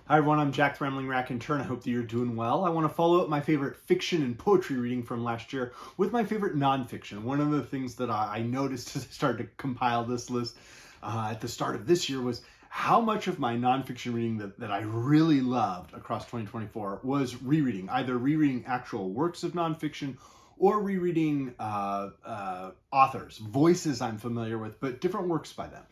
Hi everyone, I'm Jack the Rambling Raconteur and I hope that you're doing well. I want to follow up my favorite fiction and poetry reading from last year with my favorite nonfiction. One of the things that I noticed as I started to compile this list at the start of this year was how much of my nonfiction reading that I really loved across 2024 was rereading, either rereading actual works of nonfiction or rereading authors, voices I'm familiar with, but different works by them.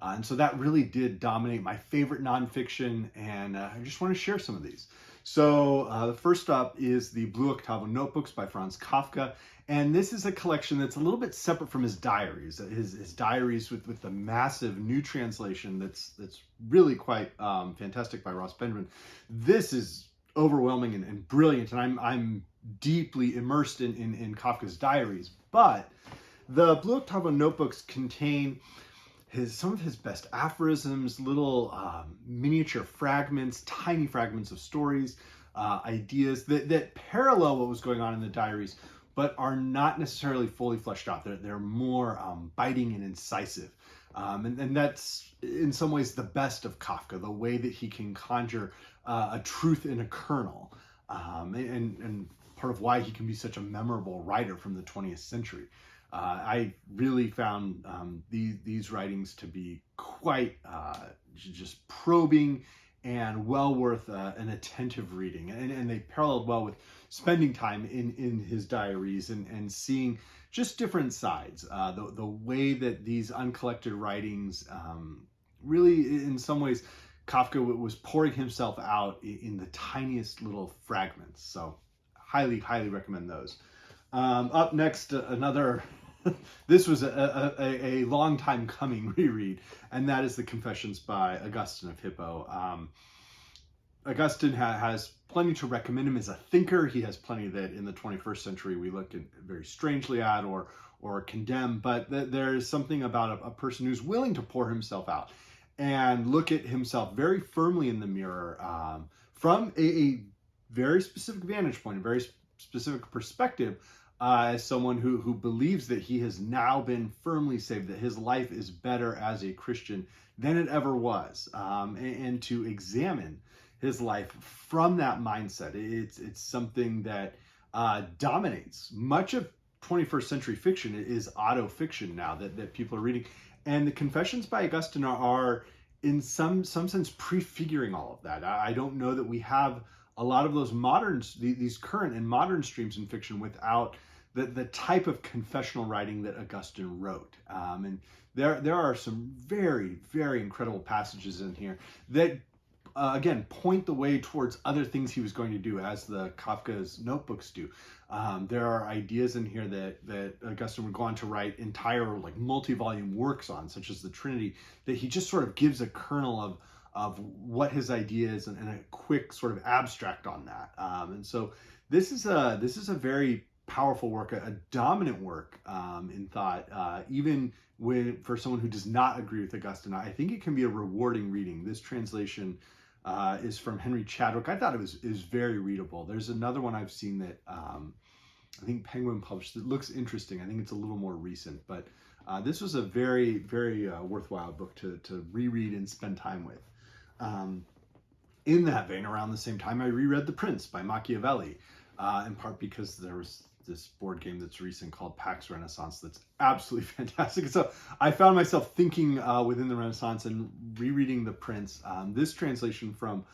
And so that really did dominate my favorite nonfiction, and I just want to share some of these. So the first up is the Blue Octavo Notebooks by Franz Kafka, and this is a collection that's a little bit separate from his diaries. His diaries with the massive new translation that's really quite fantastic by Ross Benjamin. This is overwhelming and brilliant, and I'm deeply immersed in Kafka's diaries. But the Blue Octavo Notebooks contain some of his best aphorisms, little miniature fragments, tiny fragments of stories, ideas that parallel what was going on in the diaries, but are not necessarily fully fleshed out. They're more biting and incisive. And that's in some ways the best of Kafka, the way that he can conjure a truth in a kernel, and part of why he can be such a memorable writer from the 20th century. I really found these writings to be quite just probing and well worth an attentive reading. And they paralleled well with spending time in his diaries and seeing just different sides. The way that these uncollected writings really, in some ways, Kafka was pouring himself out in the tiniest little fragments. So highly, highly recommend those. Up next, another... This was a long time coming reread, and that is the Confessions by Augustine of Hippo. Augustine has plenty to recommend him as a thinker. He has plenty that in the 21st century we look at very strangely at or condemn, but there is something about a person who's willing to pour himself out and look at himself very firmly in the mirror from a very specific vantage point, a very specific perspective, as someone who believes that he has now been firmly saved, that his life is better as a Christian than it ever was, and to examine his life from that mindset. It's something that dominates much of 21st century fiction. It is auto fiction now that people are reading, and the Confessions by Augustine are in some sense prefiguring all of that. I don't know that we have a lot of those these current and modern streams in fiction without the type of confessional writing that Augustine wrote. And there are some very, very incredible passages in here that, again, point the way towards other things he was going to do, as the Kafka's notebooks do. There are ideas in here that Augustine would go on to write entire multi-volume works on, such as the Trinity, that he just sort of gives a kernel of what his idea is and a quick sort of abstract on that. And so this is a very powerful work, a dominant work in thought, even for someone who does not agree with Augustine. I think it can be a rewarding reading. This translation is from Henry Chadwick. I thought it was very readable. There's another one I've seen that I think Penguin published that looks interesting. I think it's a little more recent, but this was a very, very worthwhile book to reread and spend time with. In that vein, around the same time, I reread The Prince by Machiavelli, in part because there was this board game that's recent called Pax Renaissance that's absolutely fantastic. So I found myself thinking within the Renaissance and rereading The Prince. This translation from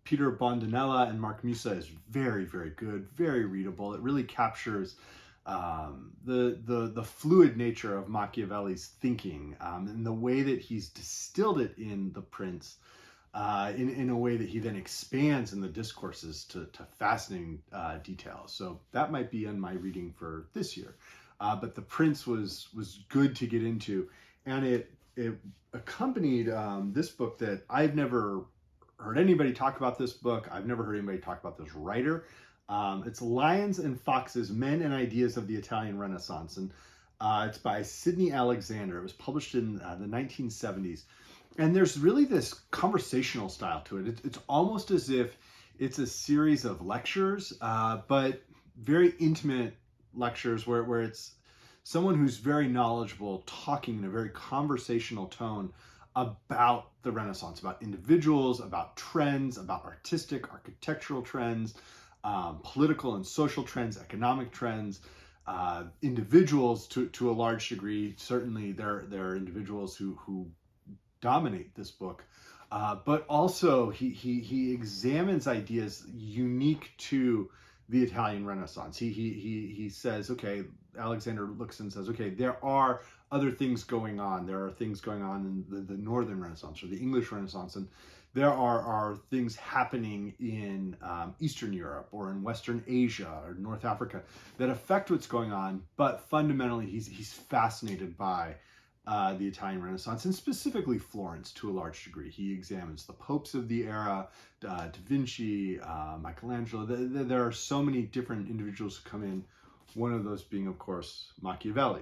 Peter Bondinella and Mark Musa is very, very good, very readable. It really captures the fluid nature of Machiavelli's thinking, and the way that he's distilled it in The Prince, in a way that he then expands in the discourses to fascinating details. So that might be in my reading for this year. But The Prince was good to get into, and it accompanied this book that I've never heard anybody talk about. This book, I've never heard anybody talk about this writer. It's Lions and Foxes, Men and Ideas of the Italian Renaissance, and it's by Sidney Alexander. It was published in the 1970s. And there's really this conversational style to it. It's almost as if it's a series of lectures, but very intimate lectures where it's someone who's very knowledgeable talking in a very conversational tone about the Renaissance, about individuals, about trends, about architectural trends, political and social trends, economic trends, individuals to a large degree. Certainly there are individuals who dominate this book, but also he examines ideas unique to the Italian Renaissance. He says, okay, Alexander looks and says, okay, there are other things going on. There are things going on in the Northern Renaissance or the English Renaissance, and there are things happening in Eastern Europe or in Western Asia or North Africa that affect what's going on. But fundamentally, he's fascinated by the Italian Renaissance, and specifically Florence to a large degree. He examines the popes of the era, Da Vinci, Michelangelo. There are so many different individuals who come in, one of those being, of course, Machiavelli.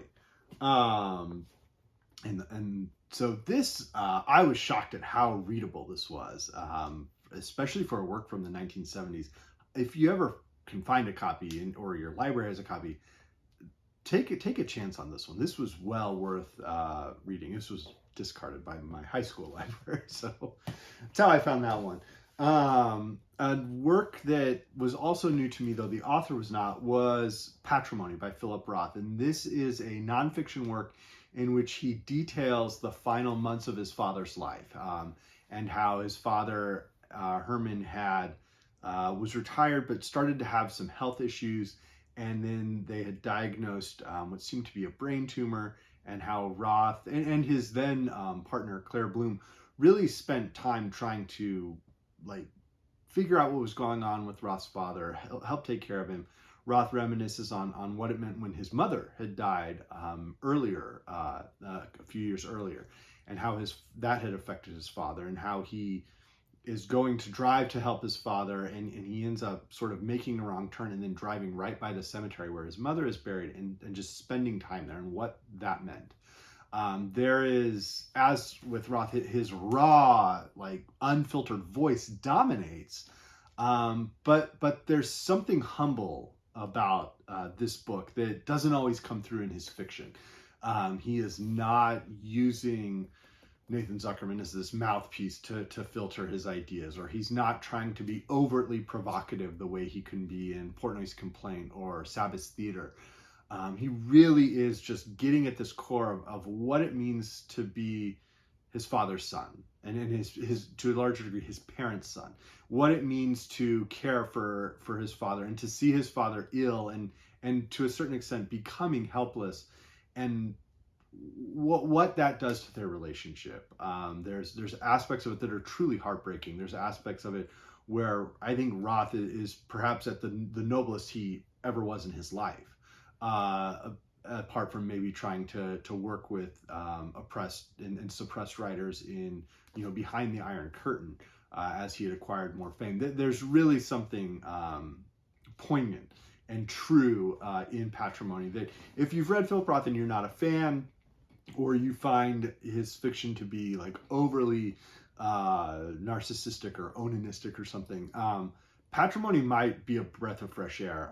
And so this, I was shocked at how readable this was, especially for a work from the 1970s. If you ever can find a copy or your library has a copy, take a chance on this one. This was well worth reading. This was discarded by my high school library, so that's how I found that one. A work that was also new to me, though the author was not, was Patrimony by Philip Roth. And this is a nonfiction work in which he details the final months of his father's life, and how his father, Herman, was retired but started to have some health issues, and then they had diagnosed what seemed to be a brain tumor, and how Roth and his then partner, Claire Bloom, really spent time trying to figure out what was going on with Roth's father, help take care of him. Roth reminisces on what it meant when his mother had died earlier, a few years earlier, and how that had affected his father, and how he is going to drive to help his father, and he ends up sort of making a wrong turn and then driving right by the cemetery where his mother is buried, and just spending time there and what that meant. There is, as with Roth, his raw, unfiltered voice dominates, but there's something humble about this book that doesn't always come through in his fiction. He is not using Nathan Zuckerman as this mouthpiece to filter his ideas, or he's not trying to be overtly provocative the way he can be in Portnoy's Complaint or Sabbath's Theater. He really is just getting at this core of what it means to be his father's son, and his to a larger degree his parents' son. What it means to care for his father, and to see his father ill, and to a certain extent becoming helpless, and what that does to their relationship. There's aspects of it that are truly heartbreaking. There's aspects of it where I think Roth is perhaps at the noblest he ever was in his life. Apart from maybe trying to work with oppressed and suppressed writers in behind the Iron Curtain, as he had acquired more fame. There's really something poignant and true in Patrimony that if you've read Philip Roth and you're not a fan, or you find his fiction to be overly narcissistic or onanistic or something, Patrimony might be a breath of fresh air.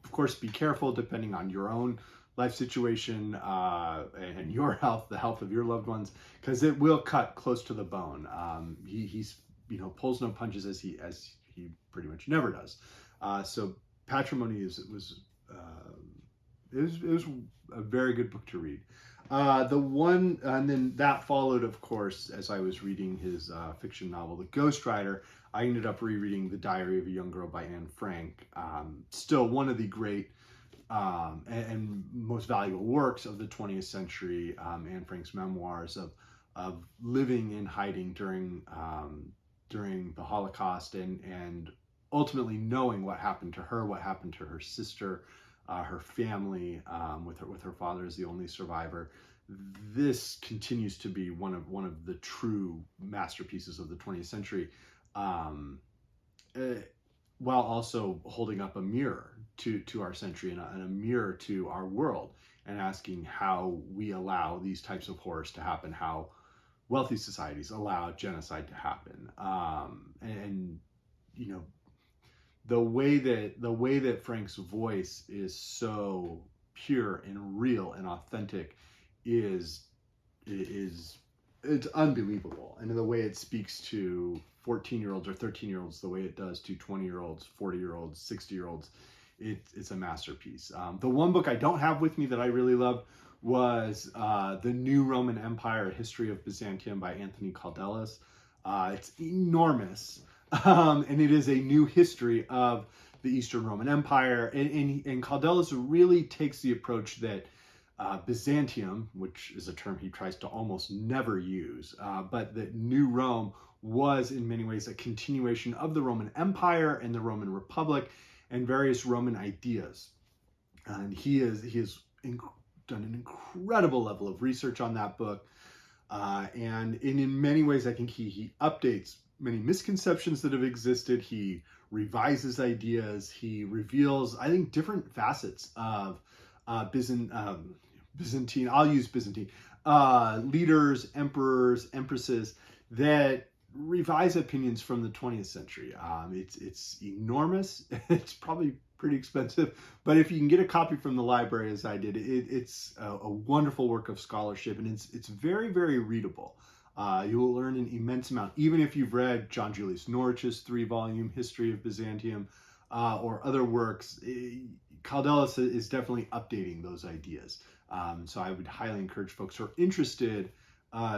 Of course, be careful depending on your own life situation and your health, the health of your loved ones, because it will cut close to the bone. He's pulls no punches, as he pretty much never does. So Patrimony was a very good book to read. And then that followed, of course, as I was reading his fiction novel, The Ghostwriter, I ended up rereading The Diary of a Young Girl by Anne Frank. Still one of the great and most valuable works of the 20th century. Anne Frank's memoirs of living in hiding during the Holocaust, and ultimately knowing what happened to her, what happened to her sister, her family, with her father as the only survivor. This continues to be one of the true masterpieces of the 20th century, while also holding up a mirror to our century, and a mirror to our world, and asking how we allow these types of horrors to happen, how wealthy societies allow genocide to happen, and the way that Frank's voice is so pure and real and authentic is it's unbelievable. And the way it speaks to 14-year-olds or 13-year-olds, the way it does to 20-year-olds, 40-year-olds, 60-year-olds, it's a masterpiece. The one book I don't have with me that I really love was The New Roman Empire, A History of Byzantium by Anthony Caldelas. It's enormous, and it is a new history of the Eastern Roman Empire. And Caldelas really takes the approach that Byzantium, which is a term he tries to almost never use, but that New Rome was in many ways a continuation of the Roman Empire and the Roman Republic and various Roman ideas. And he has done an incredible level of research on that book. And in many ways, I think he updates many misconceptions that have existed. He revises ideas. He reveals, I think, different facets of Byzantine, I'll use Byzantine, leaders, emperors, empresses that revise opinions from the 20th century. It's enormous. It's probably pretty expensive, but if you can get a copy from the library, as I did, it's a wonderful work of scholarship, and it's very, very readable. You will learn an immense amount, even if you've read John Julius Norwich's 3-volume History of Byzantium or other works. Caldelas is definitely updating those ideas. So I would highly encourage folks who are interested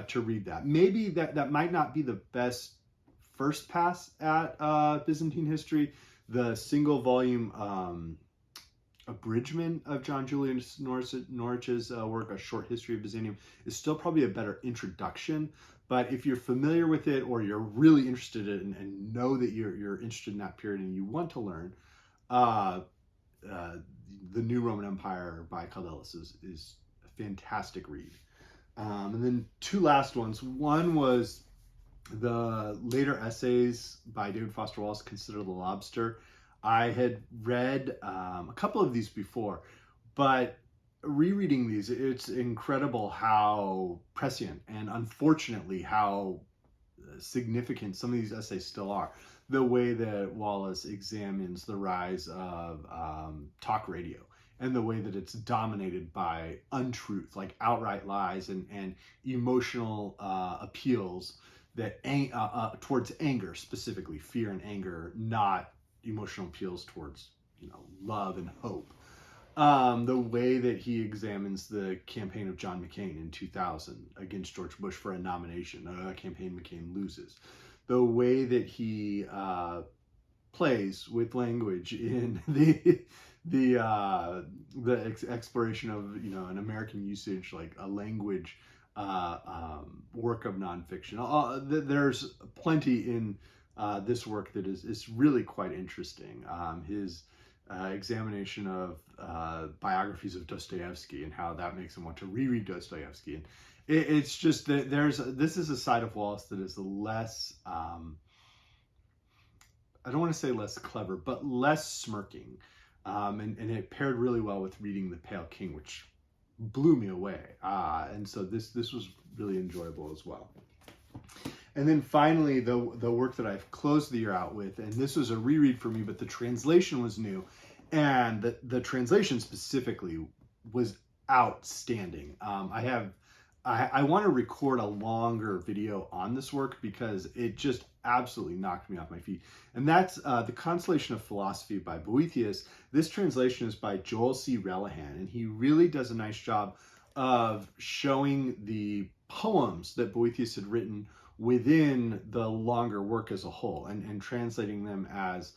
to read that. Maybe that might not be the best first pass at Byzantine history. The single volume abridgment of John Julius Norwich's work, A Short History of Byzantium, is still probably a better introduction. But if you're familiar with it, or you're really interested in and know that you're interested in that period and you want to learn, The New Roman Empire by Caldelas is a fantastic read. And then two last ones. One was the later essays by David Foster Wallace, Consider the Lobster. I had read a couple of these before, but rereading these, it's incredible how prescient and unfortunately how significant some of these essays still are. The way that Wallace examines the rise of talk radio and the way that it's dominated by untruth, like outright lies and emotional appeals that towards anger, specifically fear and anger, not emotional appeals towards love and hope. The way that he examines the campaign of John McCain in 2000 against George Bush for a nomination, a campaign McCain loses. The way that he plays with language in the exploration of an American usage, like a language work of nonfiction. There's plenty in this work that is really quite interesting. His examination of biographies of Dostoevsky and how that makes him want to reread Dostoevsky. And it's just that this is a side of Wallace that is less, I don't want to say less clever, but less smirking. And it paired really well with reading The Pale King, which blew me away. And so this was really enjoyable as well. And then finally, the work that I've closed the year out with, and this was a reread for me, but the translation was new, and the translation specifically was outstanding. I want to record a longer video on this work because it just absolutely knocked me off my feet. And that's The Consolation of Philosophy by Boethius. This translation is by Joel C. Relihan, and he really does a nice job of showing the poems that Boethius had written within the longer work as a whole, and translating them as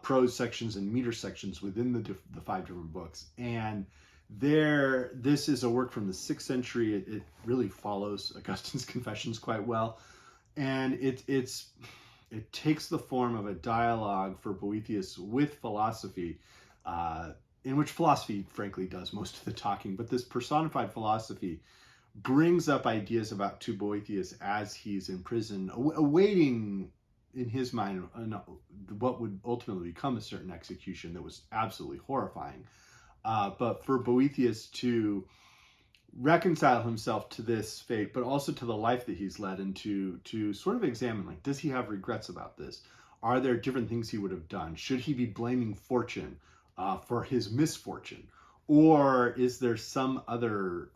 prose sections and meter sections within the 5 different books. And this is a work from the 6th century. It really follows Augustine's Confessions quite well, and it takes the form of a dialogue for Boethius with philosophy, in which philosophy frankly does most of the talking, but this personified philosophy brings up ideas about to Boethius as he's in prison, awaiting in his mind what would ultimately become a certain execution that was absolutely horrifying. But for Boethius to reconcile himself to this fate, but also to the life that he's led, and to sort of examine, like, does he have regrets about this? Are there different things he would have done? Should he be blaming fortune for his misfortune? Or is there some other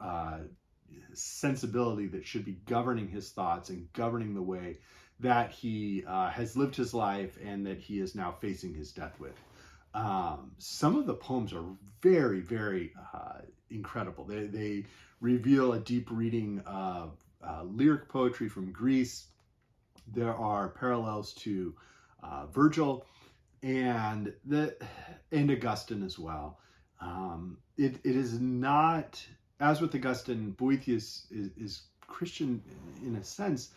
sensibility that should be governing his thoughts and governing the way that he has lived his life and that he is now facing his death with. Some of the poems are very, very incredible. They reveal a deep reading of lyric poetry from Greece. There are parallels to Virgil and Augustine as well. It is not, as with Augustine, Boethius is Christian in a sense,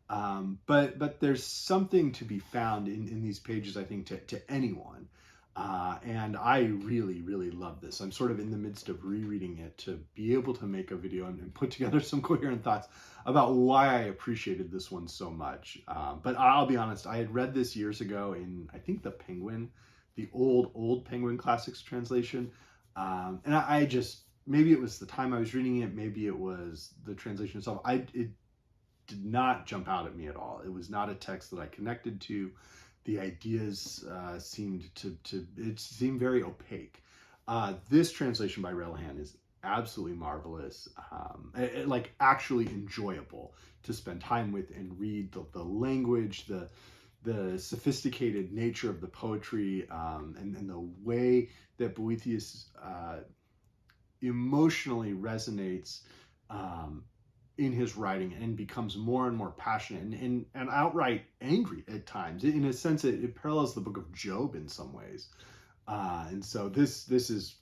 but there's something to be found in these pages, I think, to anyone. And I really, really love this. I'm sort of in the midst of rereading it to be able to make a video and put together some coherent thoughts about why I appreciated this one so much. But I'll be honest, I had read this years ago in, I think, the Penguin, the old Penguin Classics translation. And I just, maybe it was the time I was reading it, maybe it was the translation itself. It did not jump out at me at all. It was not a text that I connected to. The ideas seemed very opaque. This translation by Relihan is absolutely marvelous, like actually enjoyable to spend time with and read. The language, the sophisticated nature of the poetry, and the way that Boethius emotionally resonates in his writing and becomes more and more passionate and outright angry at times. In a sense, it parallels the book of Job in some ways. And so this is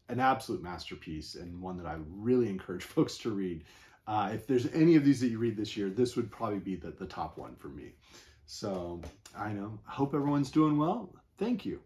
an absolute masterpiece and one that I really encourage folks to read. If there's any of these that you read this year, this would probably be the top one for me. So I hope everyone's doing well. Thank you.